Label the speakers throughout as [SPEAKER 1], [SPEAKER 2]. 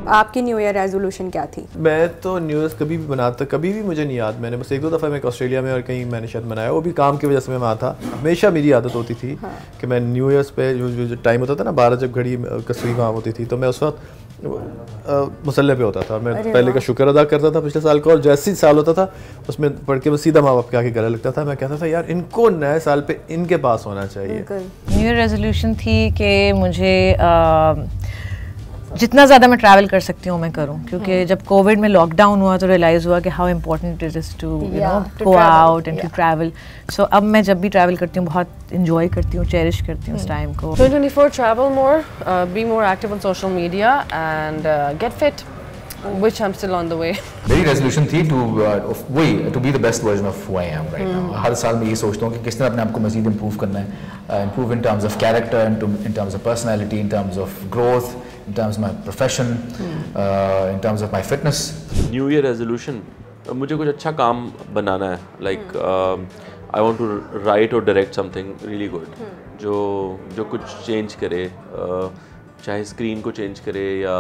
[SPEAKER 1] आपकी new year resolution क्या थी?
[SPEAKER 2] मैं तो न्यू ईयर कभी भी बनाता, कभी भी मुझे नहीं याद। मैंने बस एक दो दफ़ा मैं ऑस्ट्रेलिया में और कहीं मैंने शायद मनाया, वो भी काम की वजह से मैं वहाँ था। हमेशा मेरी आदत होती थी कि मैं न्यू ईयर्स पे जो टाइम होता था ना 12 जब घड़ी कसरी वहाँ होती थी, तो मैं उस वक्त मुसल्ले पे होता था। मैं पहले का शुक्र अदा करता था पिछले साल का, और जैसे ही साल होता था उसमें पढ़ के मैं सीधा माँ बाप के आके गले लगता था। मैं कहता था यार इनको नए साल पे इनके पास होना चाहिए।
[SPEAKER 3] न्यू ईयर रेजोल्यूशन थी कि मुझे जितना ज़्यादा मैं ट्रैवल कर सकती हूँ मैं करूँ, क्योंकि जब कोविड में लॉकडाउन हुआ तो रियलाइज़ हुआ कि how important it is to go out and to travel. So अब मैं जब भी ट्रैवल करती हूँ बहुत इंजॉय करती हूँ, चेरिश करती हूँ उस टाइम को।
[SPEAKER 4] 2024 travel more, be more active on social media and get fit, which I'm still on the way.
[SPEAKER 5] मेरी रेजोल्यूशन थी to be the best version of who I am right now. हर साल मैं ये सोचता हूँ कि किस तरह अपने आप को मज़ीद इम्प्रूव करना है, improve in terms of character, in terms of personality, in terms of growth, in terms of my profession, in terms of my fitness.
[SPEAKER 6] New Year resolution, मुझे कुछ अच्छा काम बनाना है, like I want to write or direct something really good, जो कुछ change करे, चाहे screen को चेंज करे या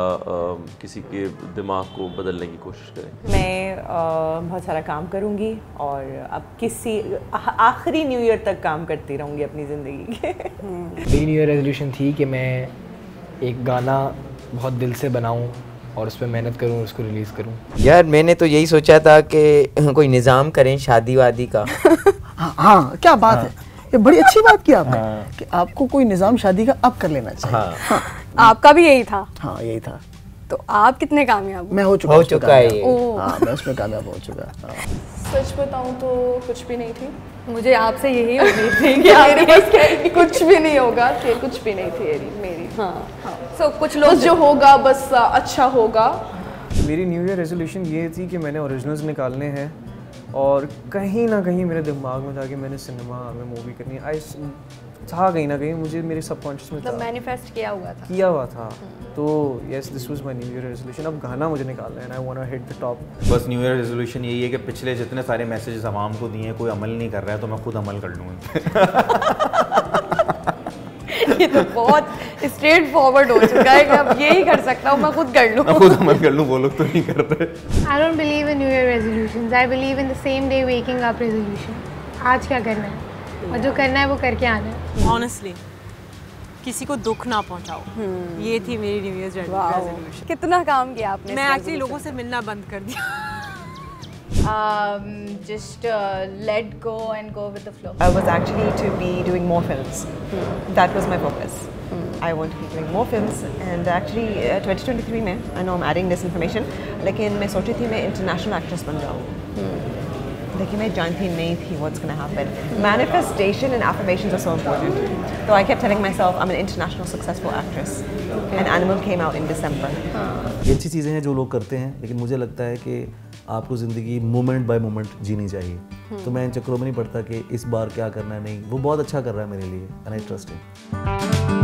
[SPEAKER 6] किसी के दिमाग को बदलने की कोशिश करे।
[SPEAKER 7] मैं बहुत सारा काम करूँगी और अब आखिरी न्यू ईयर तक काम करती रहूँगी अपनी ज़िंदगी के।
[SPEAKER 8] मेरी न्यू ईयर रेजोल्यूशन थी कि मैं एक गाना बहुत दिल से बनाऊं और उस पर मेहनत करूं, उसको रिलीज़ करूं।
[SPEAKER 9] यार मैंने तो यही सोचा था कि कोई निज़ाम करें शादी वादी का।
[SPEAKER 10] हाँ क्या बात है, ये बड़ी अच्छी बात की आपने कि आपको कोई निज़ाम शादी का अब कर लेना चाहिए।
[SPEAKER 1] आपका भी यही था?
[SPEAKER 10] हाँ यही था।
[SPEAKER 1] तो आप कितने कामयाब?
[SPEAKER 10] मैं हो चुका है ये। हाँ मैं उसमें कामयाब हो चुका।
[SPEAKER 4] सच बताऊं तो कुछ भी नहीं थी।
[SPEAKER 1] मुझे आपसे यही उम्मीद थी कि
[SPEAKER 4] मेरे पास कुछ भी नहीं होगा, कि कुछ भी नहीं थी मेरी।
[SPEAKER 1] हाँ सो कुछ लोग
[SPEAKER 4] जो होगा बस अच्छा होगा।
[SPEAKER 11] मेरी न्यू ईयर रेजोल्यूशन ये थी कि मैंने ओरिजिनल्स निकालने हैं और कहीं ना कहीं मेरे दिमाग में था कि मैंने सिनेमा में मूवी करनी है। था कहीं ना कहीं मुझे मेरे सबकॉन्शियस में
[SPEAKER 1] मतलब मैनिफेस्ट किया हुआ था।
[SPEAKER 11] तो yes this was my new year resolution. अब गाना मुझे निकालना है, I want to hit the top.
[SPEAKER 12] बस न्यू ईयर रेजोल्यूशन यही है कि पिछले जितने सारे मैसेजेस आवाम को दिए कोई अमल नहीं कर रहा है तो मैं खुद अमल कर लूँगा।
[SPEAKER 1] ये तो बहुत स्ट्रेट फॉरवर्ड हो चुका है कि अब यही कर सकता हूँ, मैं खुद कर लूँ।
[SPEAKER 12] मैं खुद अमल कर लूँ, वो लोग तो नहीं कर रहे।
[SPEAKER 13] I don't believe in New Year resolutions. I believe in the same day waking up resolution. आज क्या करना है और जो करना है वो करके आना है।
[SPEAKER 14] Honestly, किसी को दुख ना पहुंचाओ, ये थी मेरी न्यू ईयर रेजोल्यूशन।
[SPEAKER 1] कितना काम किया आपने?
[SPEAKER 14] मैं एक्चुअली लोगों से मिलना बंद कर दिया।
[SPEAKER 15] Just let go and go with the flow.
[SPEAKER 7] I was actually to be doing more films. That was my focus. I want to be doing more films and actually 2023 में I know I'm adding this information, लेकिन मैं सोची थी मैं international actress बन जाऊँ। लेकिन मैं जानती नहीं थी what's going to happen. Manifestation and affirmations are so important. So I kept telling myself I'm an international successful actress. And Animal came out in December.
[SPEAKER 16] ये अच्छी चीज़ें हैं जो लोग करते हैं, लेकिन मुझे लगता है कि आपको ज़िंदगी मोमेंट बाय मोमेंट जीनी चाहिए। तो मैं इन चक्करों में नहीं पड़ता कि इस बार क्या करना है, नहीं, वो बहुत अच्छा कर रहा है मेरे लिए and I trust him.